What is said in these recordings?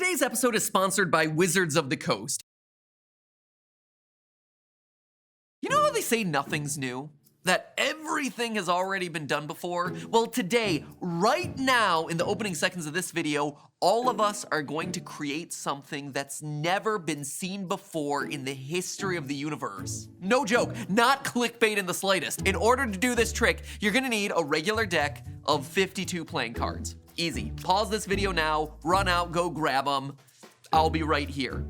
Today's episode is sponsored by Wizards of the Coast. You know how they say nothing's new? That everything has already been done before? Well, today, right now, in the opening seconds of this video, all of us are going to create something that's never been seen before in the history of the universe. No joke, not clickbait in the slightest. In order to do this trick, you're gonna need a regular deck of 52 playing cards. Easy. Pause this video now, run out, go grab them. I'll be right here.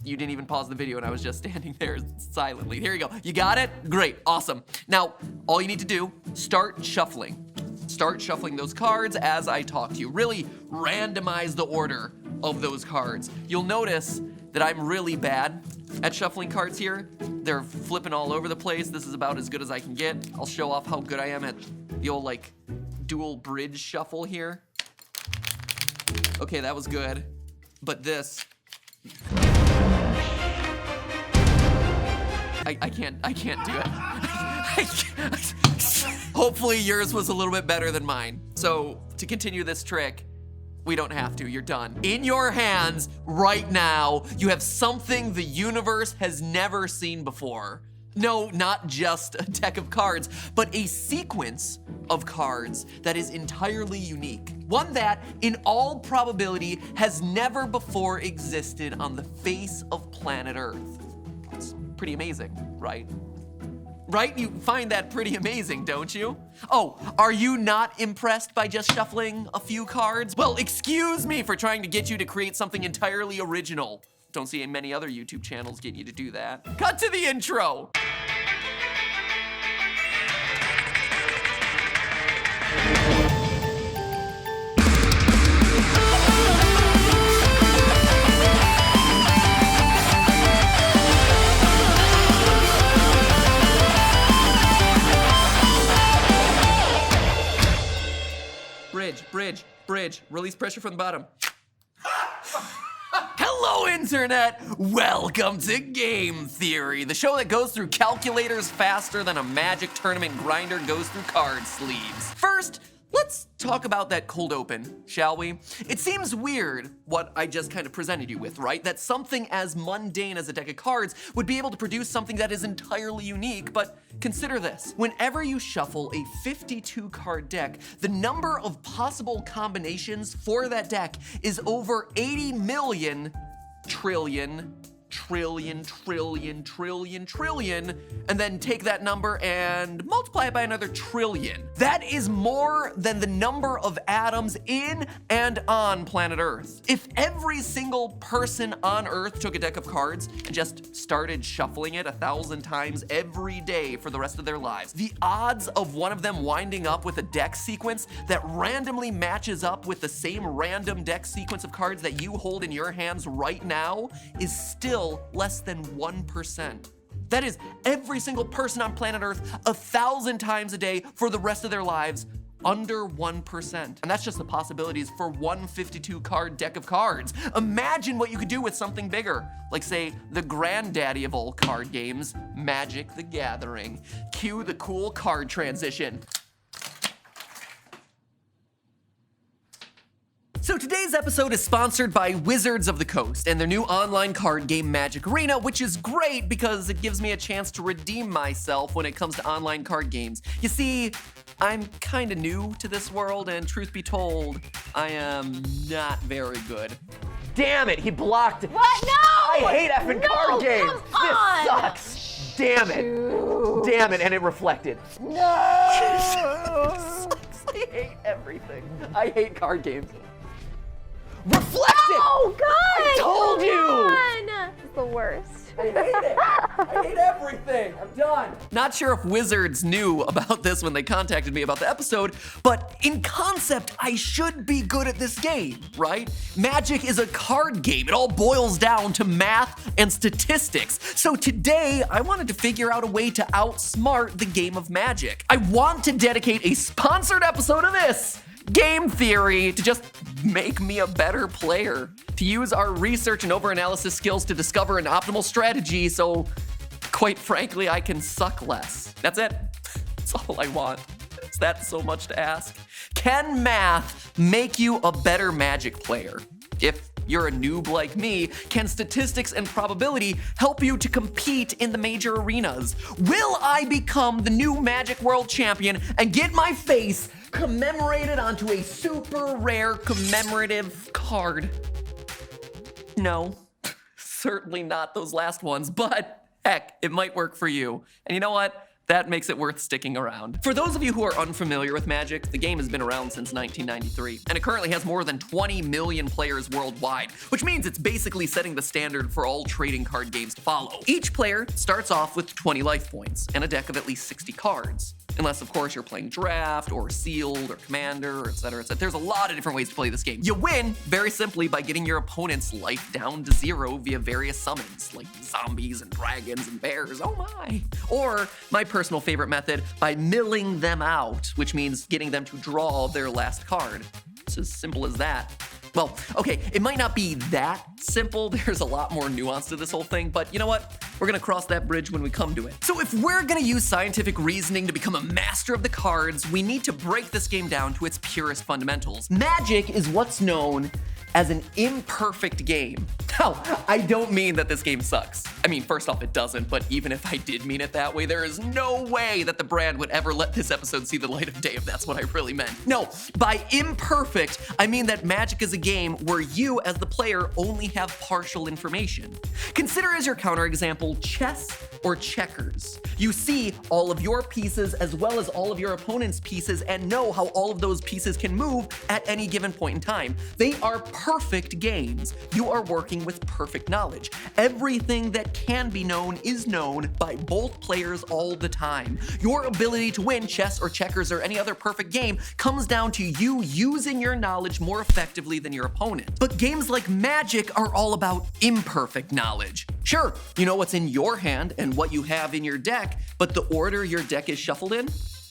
You didn't even pause the video and I was just standing there silently. Here you go. You got it? Great, awesome. Now, all you need to do, start shuffling. Start shuffling those cards as I talk to you. Really randomize the order of those cards. You'll notice that I'm really bad at shuffling cards here. They're flipping all over the place. This is about as good as I can get. I'll show off how good I am at the old like dual bridge shuffle here. Okay, that was good. But this, I can't do it. Hopefully yours was a little bit better than mine. So to continue this trick, we don't have to, you're done. In your hands right now, you have something the universe has never seen before. No, not just a deck of cards, but a sequence of cards that is entirely unique. One that, in all probability, has never before existed on the face of planet Earth. It's pretty amazing, right? Right? You find that pretty amazing, don't you? Oh, are you not impressed by just shuffling a few cards? Well, excuse me for trying to get you to create something entirely original. Don't see many other YouTube channels get you to do that. Cut to the intro. Bridge. Release pressure from the bottom. Hello, Internet! Welcome to Game Theory, the show that goes through calculators faster than a Magic tournament grinder goes through card sleeves. First, let's talk about that cold open, shall we? It seems weird what I just kind of presented you with, right? That something as mundane as a deck of cards would be able to produce something that is entirely unique, but consider this. Whenever you shuffle a 52 card deck, the number of possible combinations for that deck is over 80 million trillion, and then take that number and multiply it by another trillion. That is more than the number of atoms in and on planet Earth. If every single person on Earth took a deck of cards and just started shuffling it 1,000 times every day for the rest of their lives, the odds of one of them winding up with a deck sequence that randomly matches up with the same random deck sequence of cards that you hold in your hands right now is still less than 1%. That is every single person on planet Earth 1,000 times a day for the rest of their lives, under 1%. And that's just the possibilities for one 52 card deck of cards. Imagine what you could do with something bigger, like say the granddaddy of all card games, Magic the Gathering. Cue the cool card transition. So today's episode is sponsored by Wizards of the Coast and their new online card game Magic Arena, which is great because it gives me a chance to redeem myself when it comes to online card games. You see, I'm kinda new to this world, and truth be told, I am not very good. Damn it, he blocked it. What? No! I hate effing card games. Come on. This sucks. Damn it. Dude. Damn it, and it reflected. No! I hate everything. I hate card games. Reflect it! Oh, God! I told you! It's the worst. I hate it. I hate everything. I'm done. Not sure if Wizards knew about this when they contacted me about the episode, but in concept, I should be good at this game, right? Magic is a card game. It all boils down to math and statistics. So today, I wanted to figure out a way to outsmart the game of Magic. I want to dedicate a sponsored episode of this, Game Theory, to just make me a better player, to use our research and over-analysis skills to discover an optimal strategy so, quite frankly, I can suck less. That's it. That's all I want. Is that so much to ask? Can math make you a better Magic player? If you're a noob like me, can statistics and probability help you to compete in the major arenas? Will I become the new Magic World Champion and get my face commemorated onto a super rare commemorative card? No, certainly not those last ones, but heck, it might work for you. And you know what? That makes it worth sticking around. For those of you who are unfamiliar with Magic, the game has been around since 1993, and it currently has more than 20 million players worldwide, which means it's basically setting the standard for all trading card games to follow. Each player starts off with 20 life points and a deck of at least 60 cards. Unless, of course, you're playing Draft, or Sealed, or Commander, etc., etc. There's a lot of different ways to play this game. You win, very simply, by getting your opponent's life down to 0 via various summons, like zombies and dragons and bears, oh my. Or, my personal favorite method, by milling them out, which means getting them to draw their last card. It's as simple as that. Well, okay, it might not be that simple. There's a lot more nuance to this whole thing, but you know what? We're gonna cross that bridge when we come to it. So if we're gonna use scientific reasoning to become a master of the cards, we need to break this game down to its purest fundamentals. Magic is what's known as an imperfect game. Now, I don't mean that this game sucks. I mean, first off, it doesn't, but even if I did mean it that way, there is no way that the brand would ever let this episode see the light of day if that's what I really meant. No, by imperfect, I mean that Magic is a game where you, as the player, only have partial information. Consider as your counterexample chess or checkers. You see all of your pieces as well as all of your opponent's pieces and know how all of those pieces can move at any given point in time. They are perfect games. You are working with perfect knowledge. Everything that can be known is known by both players all the time. Your ability to win chess or checkers or any other perfect game comes down to you using your knowledge more effectively than your opponent. But games like Magic are all about imperfect knowledge. Sure, you know what's in your hand and what you have in your deck, but the order your deck is shuffled in?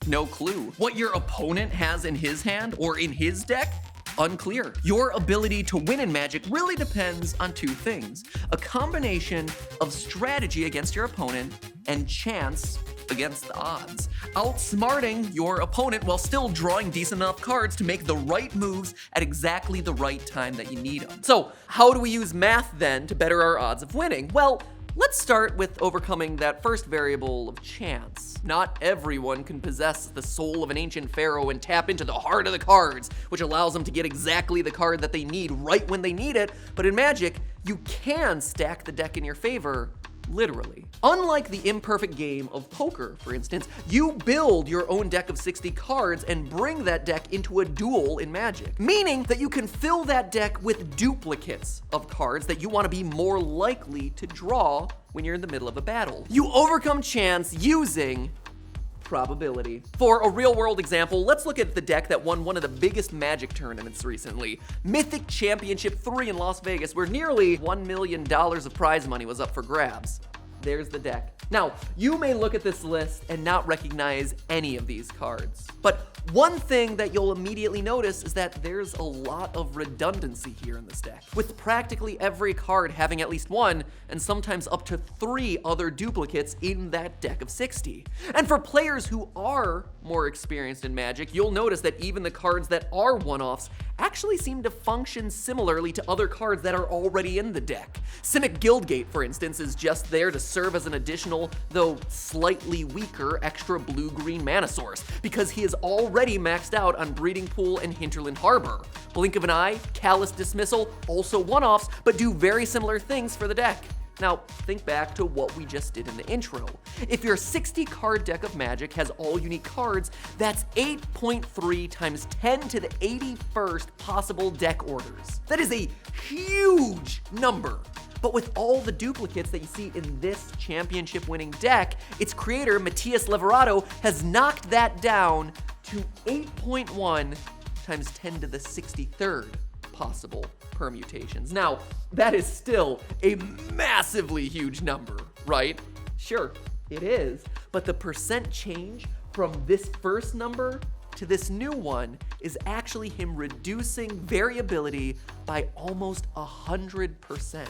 No clue. What your opponent has in his hand or in his deck? Unclear. Your ability to win in Magic really depends on two things: a combination of strategy against your opponent and chance against the odds. Outsmarting your opponent while still drawing decent enough cards to make the right moves at exactly the right time that you need them. So, how do we use math then to better our odds of winning? Well, let's start with overcoming that first variable of chance. Not everyone can possess the soul of an ancient pharaoh and tap into the heart of the cards, which allows them to get exactly the card that they need right when they need it, but in Magic, you can stack the deck in your favor, literally. Unlike the imperfect game of poker, for instance, you build your own deck of 60 cards and bring that deck into a duel in Magic, meaning that you can fill that deck with duplicates of cards that you want to be more likely to draw when you're in the middle of a battle. You overcome chance using probability. For a real-world example, let's look at the deck that won one of the biggest Magic tournaments recently, Mythic Championship 3 in Las Vegas, where nearly $1 million of prize money was up for grabs. There's the deck. Now, you may look at this list and not recognize any of these cards, but one thing that you'll immediately notice is that there's a lot of redundancy here in this deck, with practically every card having at least one, and sometimes up to 3 other duplicates in that deck of 60. And for players who are more experienced in Magic, you'll notice that even the cards that are one-offs actually seem to function similarly to other cards that are already in the deck. Simic Guildgate, for instance, is just there to serve as an additional, though slightly weaker, extra blue-green mana source, because he is already maxed out on Breeding Pool and Hinterland Harbor. Blink of an Eye, Callous Dismissal, also one-offs, but do very similar things for the deck. Now, think back to what we just did in the intro. If your 60-card deck of Magic has all unique cards, that's 8.3 times 10 to the 81st possible deck orders. That is a huge number. But with all the duplicates that you see in this championship-winning deck, its creator, Matias Leverato, has knocked that down to 8.1 times 10 to the 63rd possible permutations. Now, that is still a massively huge number, right? Sure, it is, but the percent change from this first number to this new one is actually him reducing variability by almost 100%.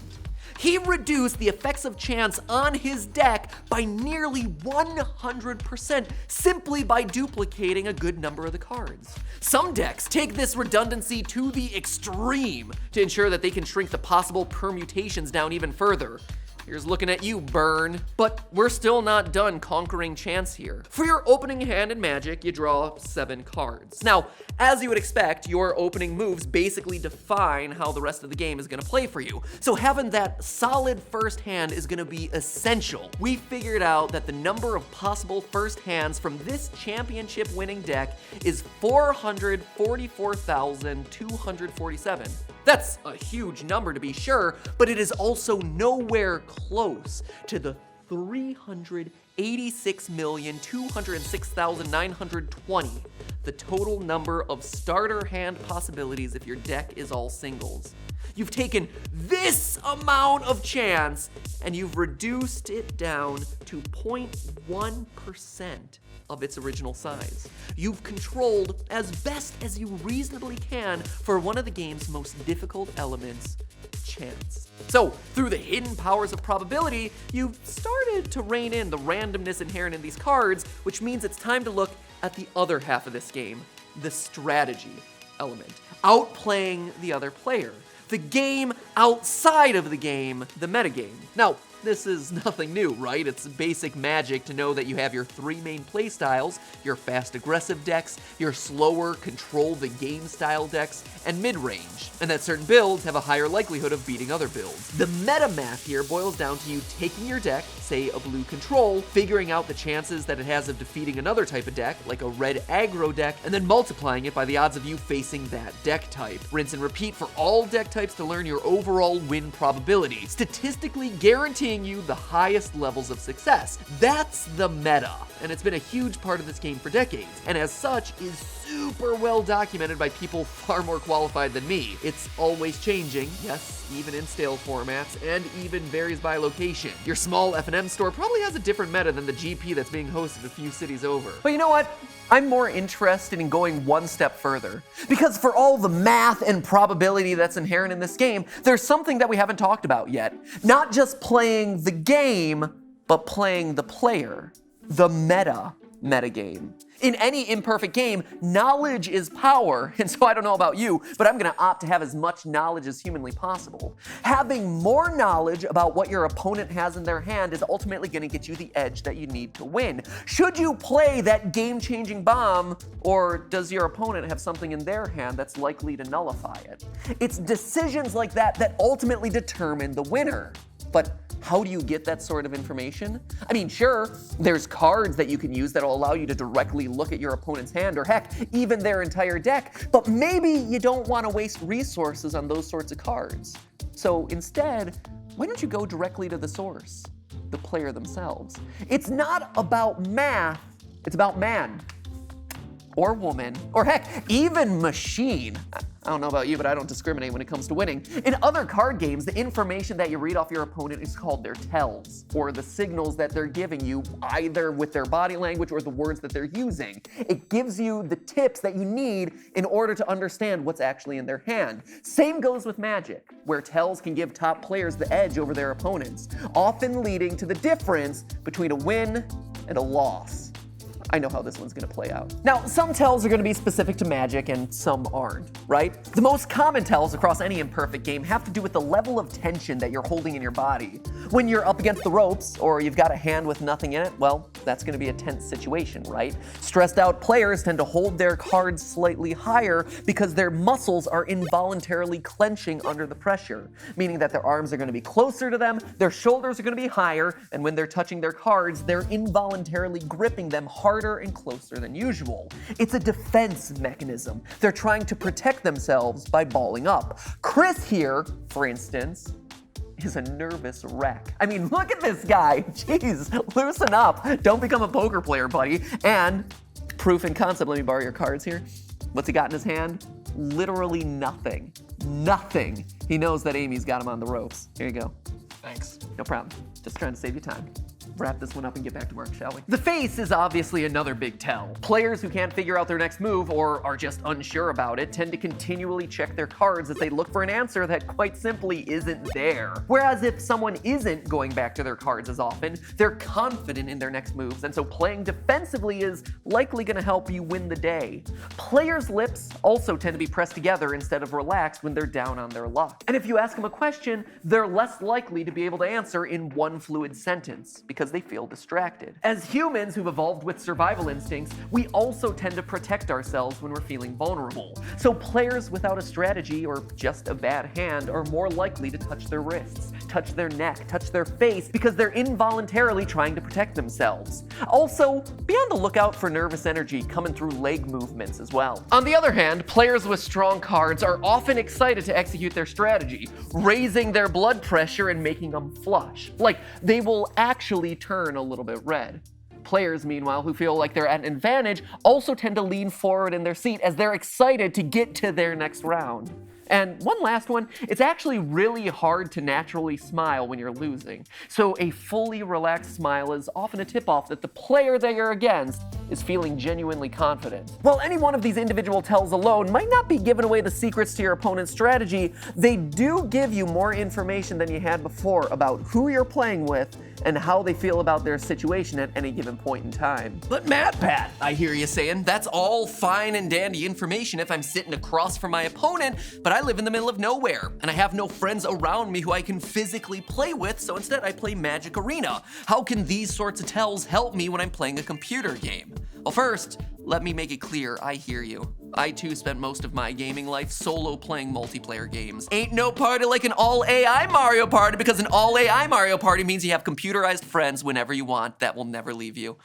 He reduced the effects of chance on his deck by nearly 100% simply by duplicating a good number of the cards. Some decks take this redundancy to the extreme to ensure that they can shrink the possible permutations down even further. Here's looking at you, Burn. But we're still not done conquering chance here. For your opening hand in Magic, you draw 7 cards. Now, as you would expect, your opening moves basically define how the rest of the game is gonna play for you. So having that solid first hand is gonna be essential. We figured out that the number of possible first hands from this championship winning deck is 444,247. That's a huge number to be sure, but it is also nowhere close to the 386,206,920, the total number of starter hand possibilities if your deck is all singles. You've taken this amount of chance and you've reduced it down to 0.1% of its original size. You've controlled as best as you reasonably can for one of the game's most difficult elements, chance. So, through the hidden powers of probability, you've started to rein in the randomness inherent in these cards, which means it's time to look at the other half of this game, the strategy element, outplaying the other player. The game outside of the game, the metagame. Now, this is nothing new, right? It's basic Magic to know that you have your 3 main playstyles, your fast aggressive decks, your slower control the game style decks, and mid-range, and that certain builds have a higher likelihood of beating other builds. The meta math here boils down to you taking your deck, say a blue control, figuring out the chances that it has of defeating another type of deck, like a red aggro deck, and then multiplying it by the odds of you facing that deck type. Rinse and repeat for all deck types to learn your overall win probability, statistically guaranteeing you the highest levels of success. That's the meta, and it's been a huge part of this game for decades, and as such is super well documented by people far more qualified than me. It's always changing, yes, even in stale formats, and even varies by location. Your small F&M store probably has a different meta than the GP that's being hosted a few cities over. But you know what? I'm more interested in going one step further. Because for all the math and probability that's inherent in this game, there's something that we haven't talked about yet. Not just playing the game, but playing the player. The metagame. In any imperfect game, knowledge is power, and so I don't know about you, but I'm gonna opt to have as much knowledge as humanly possible. Having more knowledge about what your opponent has in their hand is ultimately gonna get you the edge that you need to win. Should you play that game-changing bomb, or does your opponent have something in their hand that's likely to nullify it? It's decisions like that that ultimately determine the winner. But how do you get that sort of information? I mean, sure, there's cards that you can use that'll allow you to directly look at your opponent's hand, or heck, even their entire deck, but maybe you don't want to waste resources on those sorts of cards. So instead, why don't you go directly to the source, the player themselves? It's not about math, it's about man. Or woman, or heck, even machine. I don't know about you, but I don't discriminate when it comes to winning. In other card games, the information that you read off your opponent is called their tells, or the signals that they're giving you, either with their body language or the words that they're using. It gives you the tips that you need in order to understand what's actually in their hand. Same goes with Magic, where tells can give top players the edge over their opponents, often leading to the difference between a win and a loss. I know how this one's gonna play out. Now, some tells are gonna be specific to Magic and some aren't, right? The most common tells across any imperfect game have to do with the level of tension that you're holding in your body. When you're up against the ropes, or you've got a hand with nothing in it, well, that's gonna be a tense situation, right? Stressed out players tend to hold their cards slightly higher because their muscles are involuntarily clenching under the pressure, meaning that their arms are gonna be closer to them, their shoulders are gonna be higher, and when they're touching their cards, they're involuntarily gripping them harder and closer than usual. It's a defense mechanism. They're trying to protect themselves by balling up. Chris here, for instance, is a nervous wreck. I mean, look at this guy. Jeez, loosen up. Don't become a poker player, buddy. And proof and concept, let me borrow your cards here. What's he got in his hand? Literally nothing. Nothing. He knows that Amy's got him on the ropes. Here you go. Thanks. No problem. Just trying to save you time. wrap this one up and get back to work, shall we? The face is obviously another big tell. Players who can't figure out their next move or are just unsure about it tend to continually check their cards as they look for an answer that quite simply isn't there. Whereas if someone isn't going back to their cards as often, they're confident in their next moves, and so playing defensively is likely going to help you win the day. Players' lips also tend to be pressed together instead of relaxed when they're down on their luck. And if you ask them a question, they're less likely to be able to answer in one fluid sentence because they feel distracted. As humans who've evolved with survival instincts, we also tend to protect ourselves when we're feeling vulnerable. So players without a strategy or just a bad hand are more likely to touch their wrists, touch their neck, touch their face because they're involuntarily trying to protect themselves. Also, be on the lookout for nervous energy coming through leg movements as well. On the other hand, players with strong cards are often excited to execute their strategy, raising their blood pressure and making them flush. Like, they will actually turn a little bit red. Players, meanwhile, who feel like they're at an advantage, also tend to lean forward in their seat as they're excited to get to their next round. And one last one, it's actually really hard to naturally smile when you're losing. So a fully relaxed smile is often a tip-off that the player that you're against is feeling genuinely confident. While any one of these individual tells alone might not be giving away the secrets to your opponent's strategy, they do give you more information than you had before about who you're playing with and how they feel about their situation at any given point in time. But MatPat, I hear you saying, that's all fine and dandy information if I'm sitting across from my opponent, but I live in the middle of nowhere, and I have no friends around me who I can physically play with, so instead I play Magic Arena. How can these sorts of tells help me when I'm playing a computer game? Well, first, let me make it clear, I hear you. I too spent most of my gaming life solo playing multiplayer games. Ain't no party like an all AI Mario Party, because an all AI Mario Party means you have computerized friends whenever you want that will never leave you.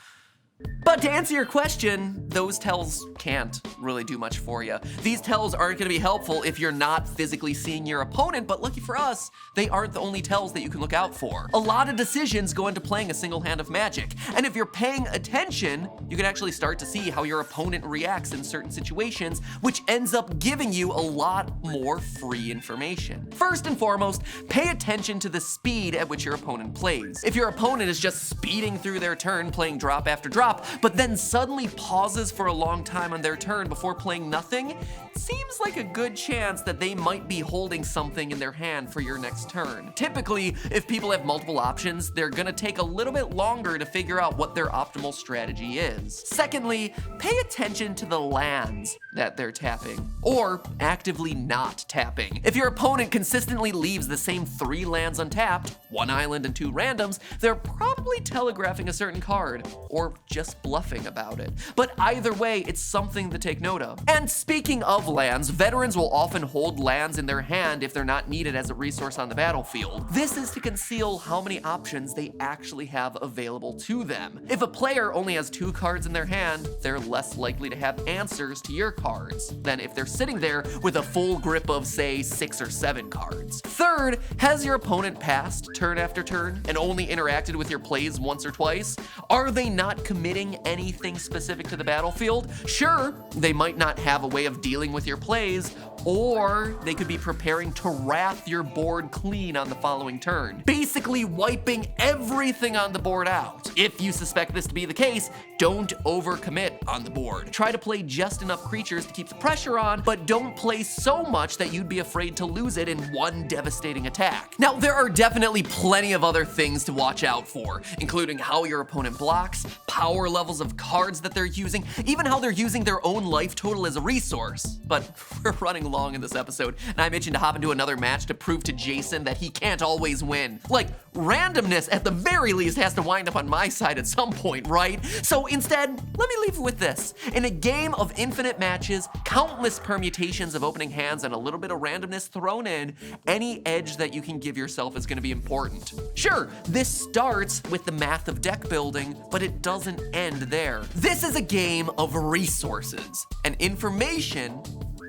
But to answer your question, those tells can't really do much for you. These tells aren't going to be helpful if you're not physically seeing your opponent, but lucky for us, they aren't the only tells that you can look out for. A lot of decisions go into playing a single hand of Magic, and if you're paying attention, you can actually start to see how your opponent reacts in certain situations, which ends up giving you a lot more free information. First and foremost, pay attention to the speed at which your opponent plays. If your opponent is just speeding through their turn, playing drop after drop, but then suddenly pauses for a long time on their turn before playing nothing, it seems like a good chance that they might be holding something in their hand for your next turn. Typically, if people have multiple options, they're gonna take a little bit longer to figure out what their optimal strategy is. Secondly, pay attention to the lands that they're tapping, or actively not tapping. If your opponent consistently leaves the same 3 lands untapped, 1 island and 2 randoms, they're probably telegraphing a certain card, or just bluffing about it. But either way, it's something to take note of. And speaking of lands, veterans will often hold lands in their hand if they're not needed as a resource on the battlefield. This is to conceal how many options they actually have available to them. If a player only has 2 cards in their hand, they're less likely to have answers to your cards than if they're sitting there with a full grip of, say, 6 or 7 cards. Third, has your opponent passed turn after turn and only interacted with your plays once or twice? Are they not committing anything specific to the battlefield? Sure, they might not have a way of dealing with your plays, or they could be preparing to wrath your board clean on the following turn, basically wiping everything on the board out. If you suspect this to be the case, don't overcommit on the board. Try to play just enough creatures to keep the pressure on, but don't play so much that you'd be afraid to lose it in one devastating attack. Now, there are definitely plenty of other things to watch out for, including how your opponent blocks, power levels of cards that they're using, even how they're using their own life total as a resource. But we're running long in this episode, and I'm itching to hop into another match to prove to Jason that he can't always win. Like, randomness at the very least has to wind up on my side at some point, right? So instead, let me leave you with this. In a game of infinite matches, countless permutations of opening hands and a little bit of randomness thrown in, any edge that you can give yourself is going to be important. Sure, this starts with the math of deck building, but it doesn't end there. This is a game of resources, and information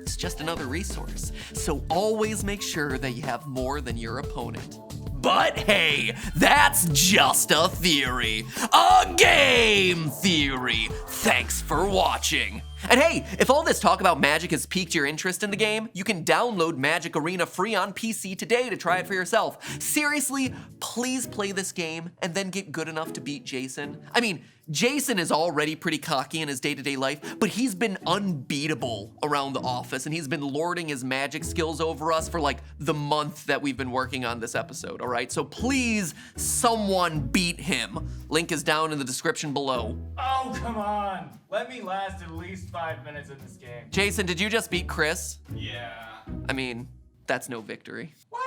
is just another resource. So always make sure that you have more than your opponent. But hey, that's just a theory. A game theory. Thanks for watching. And hey, if all this talk about Magic has piqued your interest in the game, you can download Magic Arena free on PC today to try it for yourself. Seriously, please play this game and then get good enough to beat Jason. I mean, Jason is already pretty cocky in his day-to-day life, but he's been unbeatable around the office, and he's been lording his magic skills over us for like the month that we've been working on this episode, all right? So please, someone beat him. Link is down in the description below. Oh, come on. Let me last at least 5 minutes in this game. Jason, did you just beat Chris? Yeah. I mean, that's no victory. What?